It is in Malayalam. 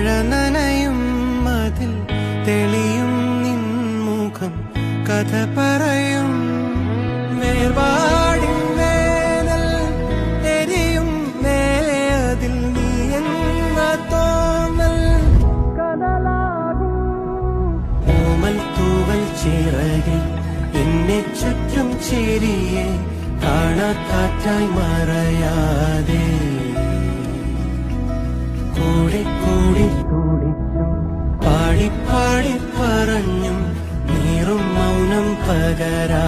മഴ നനയും അതിൽ തെളിയും നിൻമുഖം കഥ പറയും വേർപാടിൻ വേനൽ എരിയും മേലെ അതിൽ നീ എന്ന തോന്നൽ കടലാകും ഓമൽ തൂവൽ ചിറകിൽ എന്നെ ചുറ്റും ചിരിയെ കാണാക്കാറ്റായി മറയാതെ കൂടി കൂടി തുടിച്ചും പാടി പാടി പറഞ്ഞും നീറും മൗനം പകരാ